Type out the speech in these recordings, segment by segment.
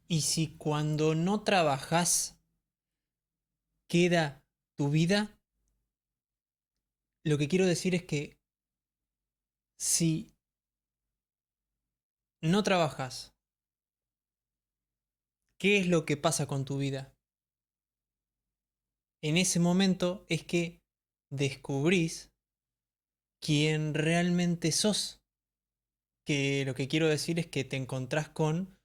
Y si cuando no trabajas queda tu vida, lo que quiero decir es que si no trabajas, ¿qué es lo que pasa con tu vida? En ese momento es que descubrís quién realmente sos. Que lo que quiero decir es que te encontrás con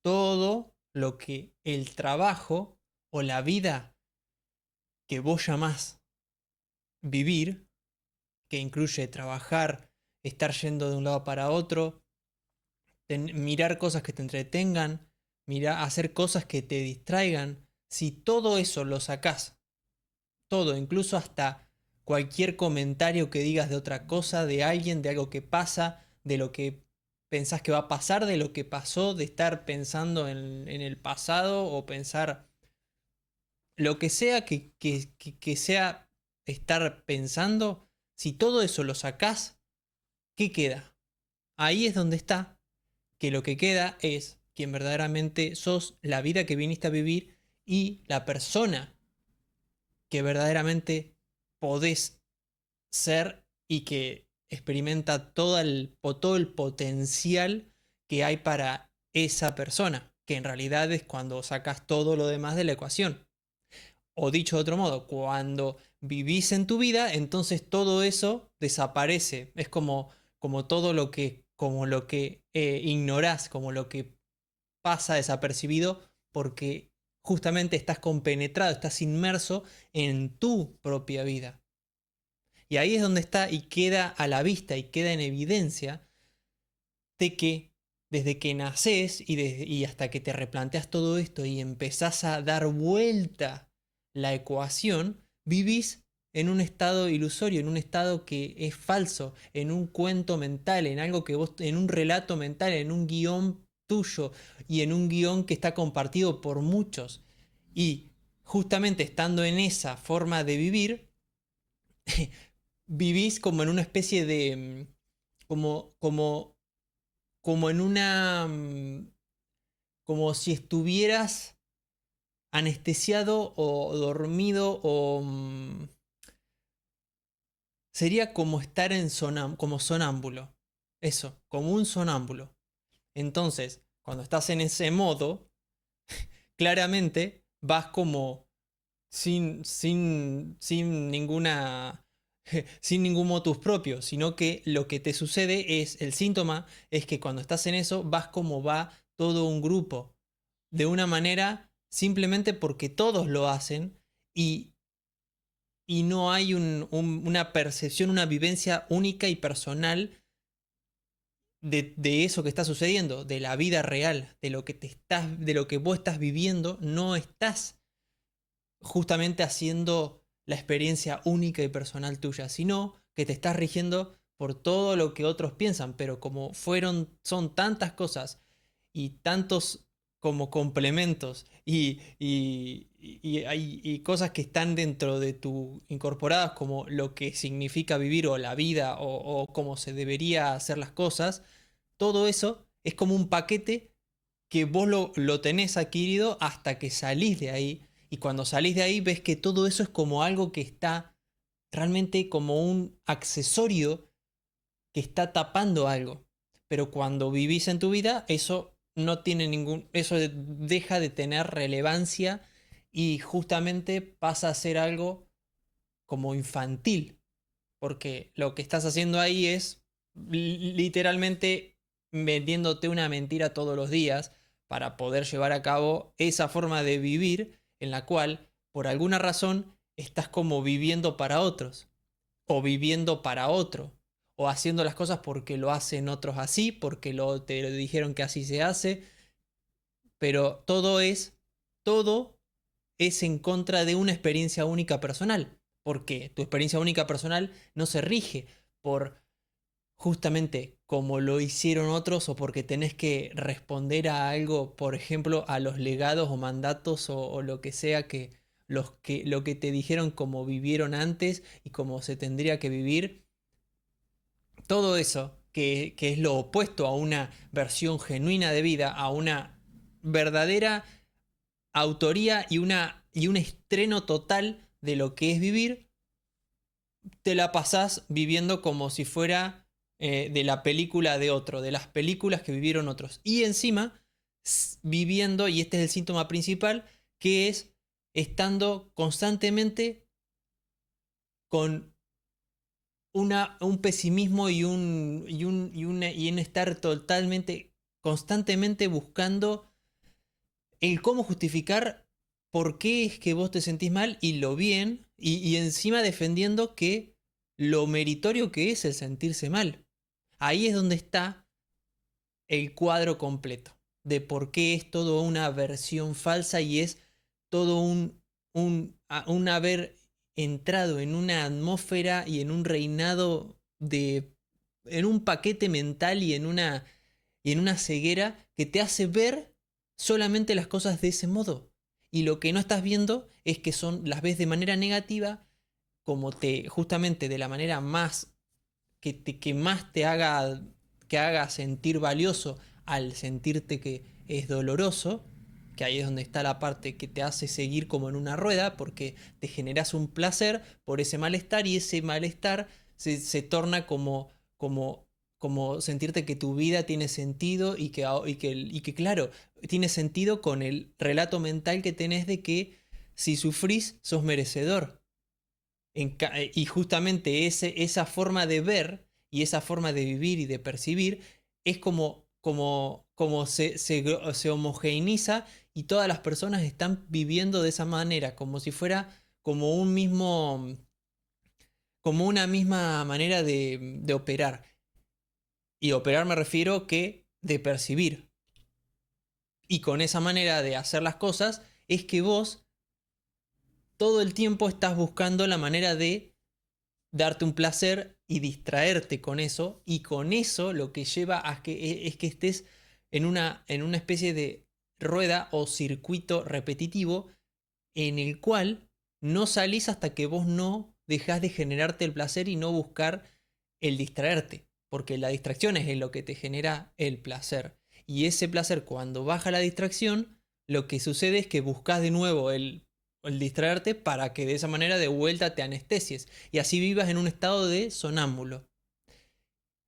todo lo que el trabajo o la vida que vos llamás vivir, que incluye trabajar, estar yendo de un lado para otro, mirar cosas que te entretengan, hacer cosas que te distraigan, si todo eso lo sacás, todo, incluso hasta cualquier comentario que digas de otra cosa, de alguien, de algo que pasa, de lo que pensás que va a pasar, de lo que pasó, de estar pensando en el pasado o pensar lo que sea que sea estar pensando, si todo eso lo sacás, ¿qué queda? Ahí es donde está que lo que queda es quien verdaderamente sos, la vida que viniste a vivir y la persona que verdaderamente podés ser y que experimenta todo el potencial que hay para esa persona, que en realidad es cuando sacas todo lo demás de la ecuación. O dicho de otro modo, cuando vivís en tu vida, entonces todo eso desaparece. Es como todo como lo que ignorás, como lo que pasa desapercibido porque justamente estás compenetrado, estás inmerso en tu propia vida. Y ahí es donde está y queda a la vista y queda en evidencia de que desde que naces y hasta que te replanteas todo esto y empezás a dar vuelta la ecuación, vivís en un estado ilusorio, en un estado que es falso, en un cuento mental, en algo que vos, en un relato mental, en un guión tuyo y en un guión que está compartido por muchos. Y justamente estando en esa forma de vivir, vivís como en una especie de, como en una, como si estuvieras anestesiado o dormido o sería como estar como sonámbulo. Eso, como un sonámbulo. Entonces, cuando estás en ese modo, claramente vas como sin ninguna sin ningún motus propio, sino que lo que te sucede es, el síntoma es que cuando estás en eso vas como va todo un grupo, de una manera simplemente porque todos lo hacen y, y no hay una percepción, una vivencia única y personal de eso que está sucediendo, de la vida real, de lo que de lo que vos estás viviendo, no estás justamente haciendo la experiencia única y personal tuya, sino que te estás rigiendo por todo lo que otros piensan, pero como son tantas cosas y tantos como complementos y cosas que están dentro de tu incorporadas como lo que significa vivir o la vida o cómo se debería hacer las cosas, todo eso es como un paquete que vos lo tenés adquirido hasta que salís de ahí. Y cuando salís de ahí ves que todo eso es como algo que está realmente como un accesorio que está tapando algo. Pero cuando vivís en tu vida, eso no tiene eso deja de tener relevancia y justamente pasa a ser algo como infantil. Porque lo que estás haciendo ahí es literalmente vendiéndote una mentira todos los días para poder llevar a cabo esa forma de vivir en la cual, por alguna razón, estás como viviendo para otros, o viviendo para otro, o haciendo las cosas porque lo hacen otros así, porque te lo dijeron que así se hace, pero todo es en contra de una experiencia única personal, porque tu experiencia única personal no se rige por justamente como lo hicieron otros o porque tenés que responder a algo, por ejemplo, a los legados o mandatos o lo que sea lo que te dijeron como vivieron antes y como se tendría que vivir, todo eso que es lo opuesto a una versión genuina de vida, a una verdadera autoría y un estreno total de lo que es vivir, te la pasás viviendo como si fuera de la película de otro, de las películas que vivieron otros. Y encima, viviendo, y este es el síntoma principal, que es estando constantemente con un pesimismo y en estar totalmente, constantemente buscando el cómo justificar por qué es que vos te sentís mal y lo bien, y encima defendiendo que lo meritorio que es el sentirse mal. Ahí es donde está el cuadro completo de por qué es todo una versión falsa y es todo un haber entrado en una atmósfera y en un reinado en un paquete mental y en una ceguera que te hace ver solamente las cosas de ese modo. Y lo que no estás viendo es que las ves de manera negativa, como justamente de la manera más que más que haga sentir valioso al sentirte que es doloroso, que ahí es donde está la parte que te hace seguir como en una rueda, porque te generas un placer por ese malestar y ese malestar se torna como sentirte que tu vida tiene sentido y que, claro, tiene sentido con el relato mental que tenés de que si sufrís sos merecedor. Y justamente esa forma de ver y esa forma de vivir y de percibir es como se homogeneiza y todas las personas están viviendo de esa manera, como si fuera como un mismo, como una misma manera de operar. Y operar me refiero que de percibir. Y con esa manera de hacer las cosas es que vos todo el tiempo estás buscando la manera de darte un placer y distraerte con eso, y con eso lo que lleva a que es que estés en una especie de rueda o circuito repetitivo en el cual no salís hasta que vos no dejás de generarte el placer y no buscar el distraerte, porque la distracción es lo que te genera el placer. Y ese placer, cuando baja la distracción, lo que sucede es que buscas de nuevo el distraerte para que de esa manera de vuelta te anestesies y así vivas en un estado de sonámbulo.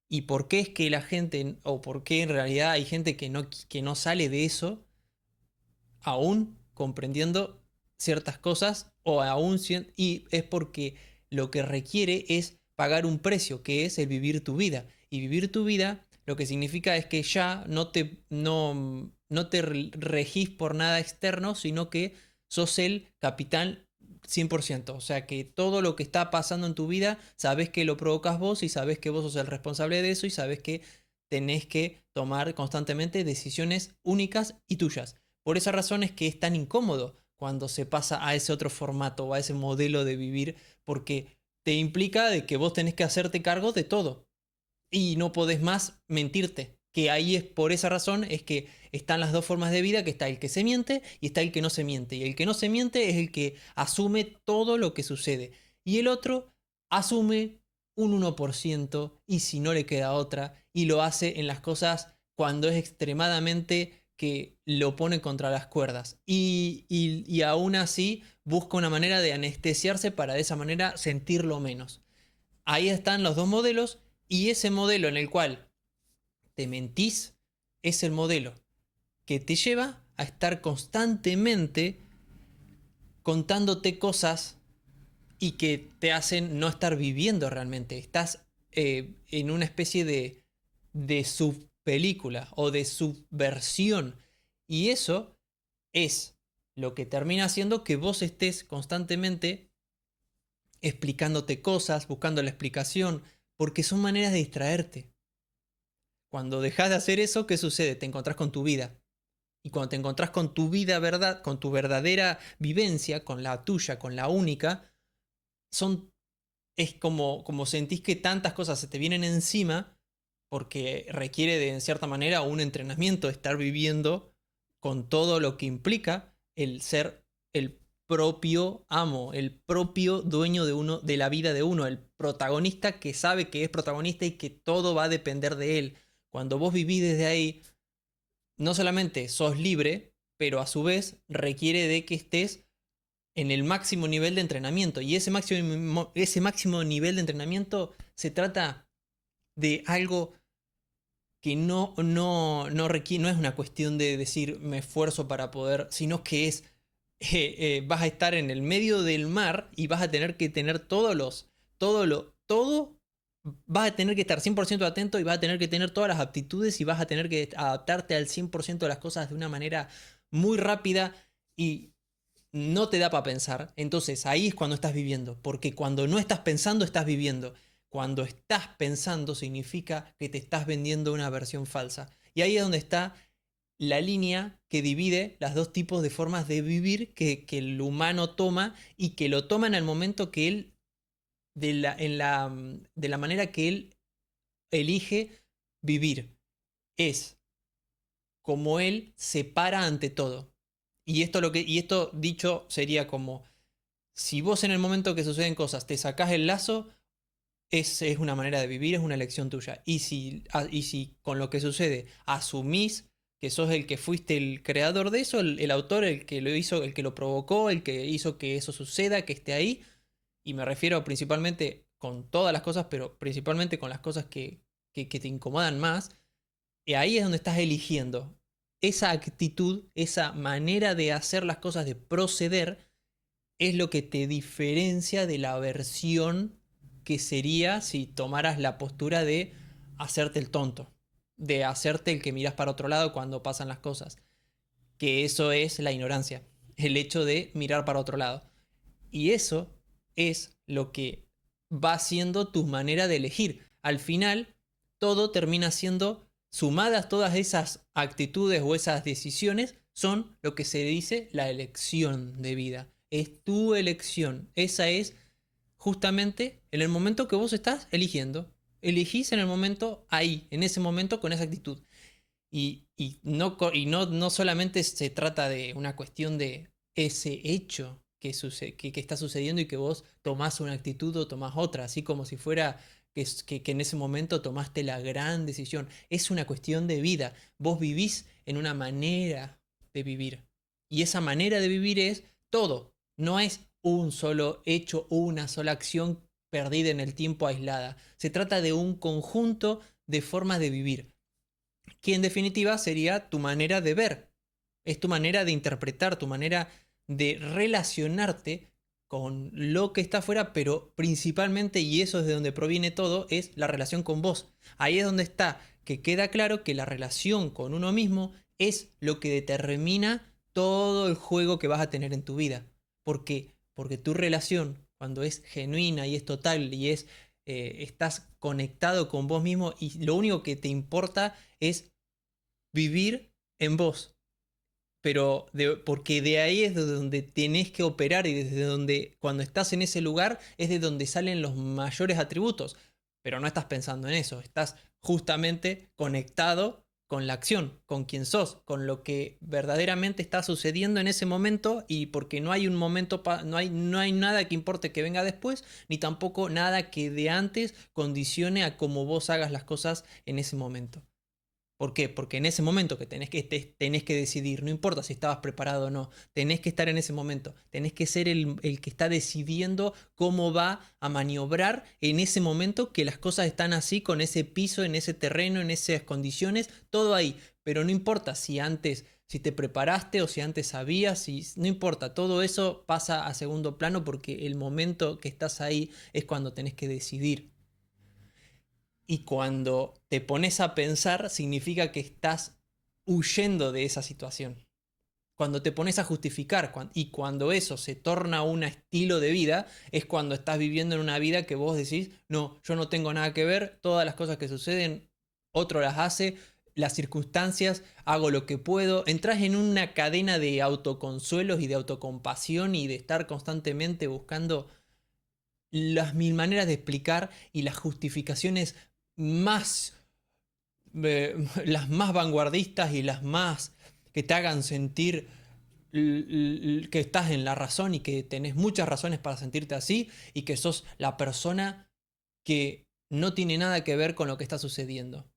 ¿Y por qué es que la gente, o por qué en realidad hay gente que no sale de eso, aún comprendiendo ciertas cosas, y es porque lo que requiere es pagar un precio, que es el vivir tu vida. Y vivir tu vida lo que significa es que ya no te regís por nada externo, sino que sos el capitán 100%. O sea que todo lo que está pasando en tu vida, sabes que lo provocas vos y sabes que vos sos el responsable de eso y sabes que tenés que tomar constantemente decisiones únicas y tuyas. Por esa razón es que es tan incómodo cuando se pasa a ese otro formato o a ese modelo de vivir, porque te implica de que vos tenés que hacerte cargo de todo y no podés más mentirte. Que ahí es por esa razón es que están las dos formas de vida, que está el que se miente y está el que no se miente. Y el que no se miente es el que asume todo lo que sucede. Y el otro asume un 1% y si no le queda otra y lo hace en las cosas cuando es extremadamente que lo pone contra las cuerdas. Y aún así busca una manera de anestesiarse para de esa manera sentirlo menos. Ahí están los dos modelos y ese modelo en el cual te mentís es el modelo que te lleva a estar constantemente contándote cosas y que te hacen no estar viviendo realmente. Estás en una especie de subpelícula o de subversión. Y eso es lo que termina haciendo que vos estés constantemente explicándote cosas, buscando la explicación, porque son maneras de distraerte. Cuando dejas de hacer eso, ¿qué sucede? Te encontrás con tu vida. Y cuando te encontrás con tu vida verdad, con tu verdadera vivencia, con la tuya, con la única, es como sentís que tantas cosas se te vienen encima, porque requiere de, en cierta manera, un entrenamiento, estar viviendo con todo lo que implica el ser el propio amo, el propio dueño de uno, de la vida de uno, el protagonista que sabe que es protagonista y que todo va a depender de él. Cuando vos vivís desde ahí, no solamente sos libre, pero a su vez requiere de que estés en el máximo nivel de entrenamiento. Y ese máximo nivel de entrenamiento se trata de algo que no requiere, no es una cuestión de decir me esfuerzo para poder, sino que es, vas a estar en el medio del mar y vas a tener que tener todo, vas a tener que estar 100% atento y vas a tener que tener todas las aptitudes y vas a tener que adaptarte al 100% de las cosas de una manera muy rápida y no te da para pensar. Entonces ahí es cuando estás viviendo, porque cuando no estás pensando, estás viviendo. Cuando estás pensando significa que te estás vendiendo una versión falsa. Y ahí es donde está la línea que divide los dos tipos de formas de vivir que el humano toma y que lo toma en el momento que él, de la manera que él elige vivir. Es como él se para ante todo. Y esto dicho sería como, si vos en el momento que suceden cosas te sacás el lazo, es una manera de vivir, es una elección tuya. Y si con lo que sucede asumís que sos el que fuiste el creador de eso, el autor, el que lo hizo, el que lo provocó, el que hizo que eso suceda, que esté ahí, y me refiero principalmente con todas las cosas, pero principalmente con las cosas que te incomodan más, y ahí es donde estás eligiendo esa actitud, esa manera de hacer las cosas, de proceder, es lo que te diferencia de la versión que sería si tomaras la postura de hacerte el tonto, de hacerte el que miras para otro lado cuando pasan las cosas. Que eso es la ignorancia, el hecho de mirar para otro lado. Y eso es lo que va siendo tu manera de elegir. Al final, todo termina siendo, sumadas todas esas actitudes o esas decisiones, son lo que se dice la elección de vida. Es tu elección. Esa es justamente en el momento que vos estás eligiendo. Elegís en el momento ahí, en ese momento, con esa actitud. No solamente se trata de una cuestión de ese hecho que está sucediendo y que vos tomás una actitud o tomás otra, así como si fuera que en ese momento tomaste la gran decisión. Es una cuestión de vida. Vos vivís en una manera de vivir. Y esa manera de vivir es todo. No es un solo hecho o una sola acción perdida en el tiempo aislada. Se trata de un conjunto de formas de vivir que en definitiva sería tu manera de ver, es tu manera de interpretar, tu manera de relacionarte con lo que está afuera, pero principalmente, y eso es de donde proviene todo, es la relación con vos. Ahí es donde está, que queda claro que la relación con uno mismo es lo que determina todo el juego que vas a tener en tu vida. Porque tu relación, cuando es genuina y es total y estás conectado con vos mismo y lo único que te importa es vivir en vos. Porque de ahí es de donde tenés que operar y desde donde cuando estás en ese lugar es de donde salen los mayores atributos. Pero no estás pensando en eso, estás justamente conectado con la acción, con quien sos, con lo que verdaderamente está sucediendo en ese momento y porque no hay un momento, no hay nada que importe que venga después, ni tampoco nada que de antes condicione a cómo vos hagas las cosas en ese momento. ¿Por qué? Porque en ese momento que tenés que decidir, no importa si estabas preparado o no, tenés que estar en ese momento, tenés que ser el que está decidiendo cómo va a maniobrar en ese momento que las cosas están así, con ese piso, en ese terreno, en esas condiciones, todo ahí. Pero no importa si antes, si te preparaste o si antes sabías, no importa, todo eso pasa a segundo plano porque el momento que estás ahí es cuando tenés que decidir. Y cuando te pones a pensar, significa que estás huyendo de esa situación. Cuando te pones a justificar y cuando eso se torna un estilo de vida, es cuando estás viviendo en una vida que vos decís, no, yo no tengo nada que ver, todas las cosas que suceden, otro las hace, las circunstancias, hago lo que puedo. Entras en una cadena de autoconsuelos y de autocompasión y de estar constantemente buscando las mil maneras de explicar y las justificaciones más, las más vanguardistas y las más que te hagan sentir que estás en la razón y que tenés muchas razones para sentirte así y que sos la persona que no tiene nada que ver con lo que está sucediendo.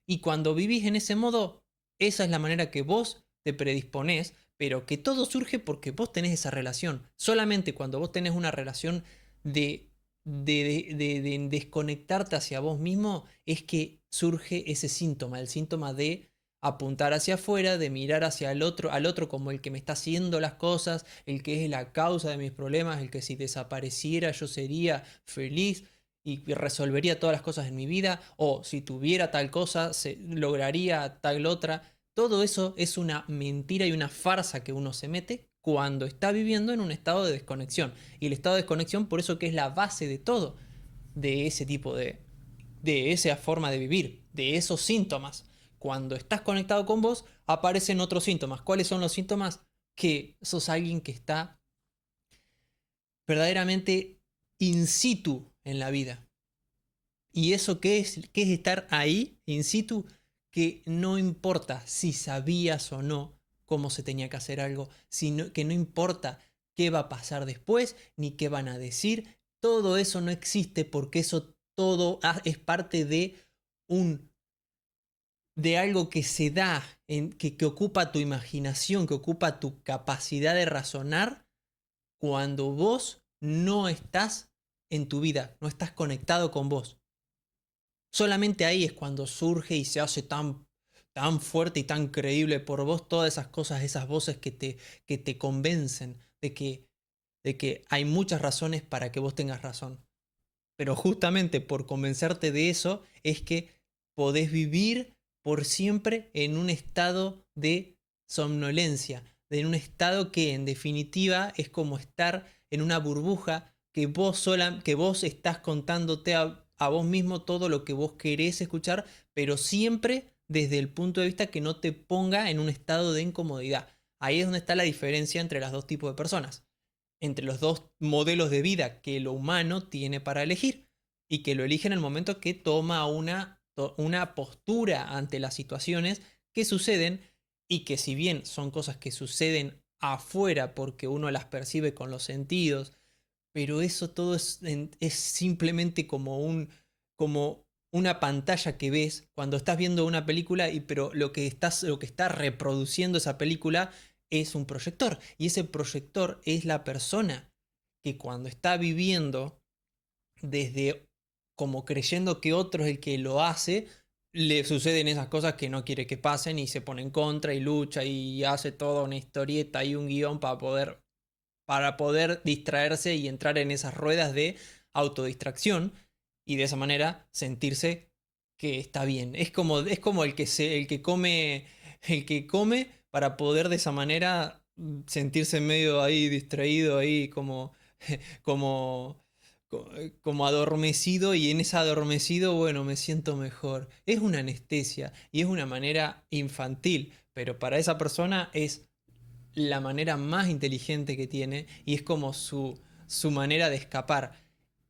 Y cuando vivís en ese modo, esa es la manera que vos te predisponés, pero que todo surge porque vos tenés esa relación. Solamente cuando vos tenés una relación de, de desconectarte hacia vos mismo es que surge ese síntoma, el síntoma de apuntar hacia afuera, de mirar hacia el otro, al otro como el que me está haciendo las cosas, el que es la causa de mis problemas, el que si desapareciera yo sería feliz y resolvería todas las cosas en mi vida, o si tuviera tal cosa, se lograría tal otra. Todo eso es una mentira y una farsa que uno se mete cuando está viviendo en un estado de desconexión. Y el estado de desconexión por eso que es la base de todo, de ese tipo de esa forma de vivir, de esos síntomas. Cuando estás conectado con vos, aparecen otros síntomas. ¿Cuáles son los síntomas? Que sos alguien que está verdaderamente in situ en la vida. ¿Y eso qué es? ¿Qué es estar ahí, in situ? Que no importa si sabías o no cómo se tenía que hacer algo, sino que no importa qué va a pasar después, ni qué van a decir. Todo eso no existe porque eso todo es parte de un de algo que se da, que ocupa tu imaginación, que ocupa tu capacidad de razonar cuando vos no estás en tu vida, no estás conectado con vos. Solamente ahí es cuando surge y se hace tan fuerte y tan creíble por vos todas esas cosas, esas voces que te convencen de que hay muchas razones para que vos tengas razón. Pero justamente por convencerte de eso es que podés vivir por siempre en un estado de somnolencia, en un estado que en definitiva es como estar en una burbuja que vos estás contándote a vos mismo todo lo que vos querés escuchar, pero siempre desde el punto de vista que no te ponga en un estado de incomodidad. Ahí es donde está la diferencia entre los dos tipos de personas, entre los dos modelos de vida que lo humano tiene para elegir y que lo elige en el momento que toma una postura ante las situaciones que suceden y que si bien son cosas que suceden afuera porque uno las percibe con los sentidos, pero eso todo es simplemente como una pantalla que ves cuando estás viendo una película y pero lo que está reproduciendo esa película es un proyector y ese proyector es la persona que cuando está viviendo desde como creyendo que otro es el que lo hace, le suceden esas cosas que no quiere que pasen y se pone en contra y lucha y hace toda una historieta y un guión para poder distraerse y entrar en esas ruedas de autodistracción y de esa manera sentirse que está bien. Es como el que come para poder de esa manera sentirse medio ahí distraído, ahí como, como adormecido y en ese adormecido, bueno, me siento mejor. Es una anestesia y es una manera infantil, pero para esa persona es la manera más inteligente que tiene y es como su manera de escapar.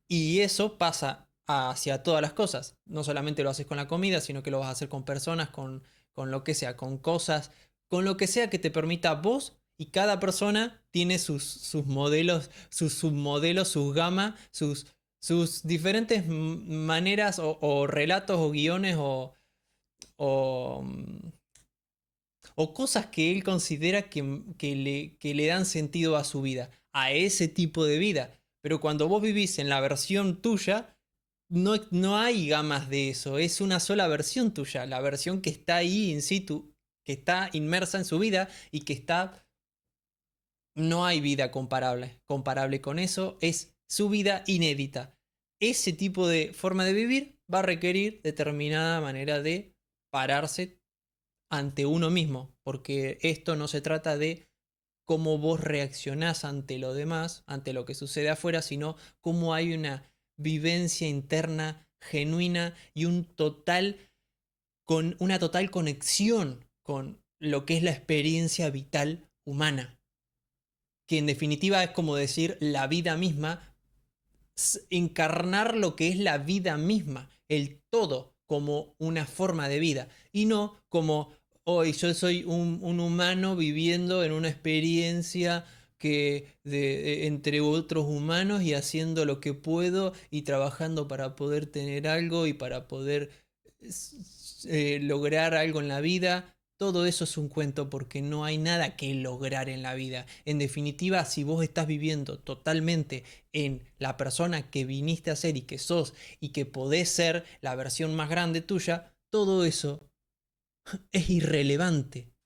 Y eso pasa hacia todas las cosas. No solamente lo haces con la comida, sino que lo vas a hacer con personas, con lo que sea, con cosas, con lo que sea que te permita vos. Y cada persona tiene sus modelos, sus submodelos, sus gamas, sus diferentes maneras o relatos o guiones o, o cosas que él considera que le dan sentido a su vida, a ese tipo de vida. Pero cuando vos vivís en la versión tuya, no hay gamas de eso, es una sola versión tuya, la versión que está ahí in situ, que está inmersa en su vida y que está... No hay vida comparable con eso, es su vida inédita. Ese tipo de forma de vivir va a requerir determinada manera de pararse ante uno mismo, porque esto no se trata de cómo vos reaccionás ante lo demás, ante lo que sucede afuera, sino cómo hay una vivencia interna genuina y con una total conexión con lo que es la experiencia vital humana, que en definitiva es como decir la vida misma, encarnar lo que es la vida misma, el todo como una forma de vida y no como hoy yo soy un humano viviendo en una experiencia entre otros humanos y haciendo lo que puedo y trabajando para poder tener algo y para poder lograr algo en la vida. todo eso es un cuento porque no hay nada que lograr en la vida. En definitiva, si vos estás viviendo totalmente en la persona que viniste a ser y que sos y que podés ser la versión más grande tuya, todo eso es irrelevante.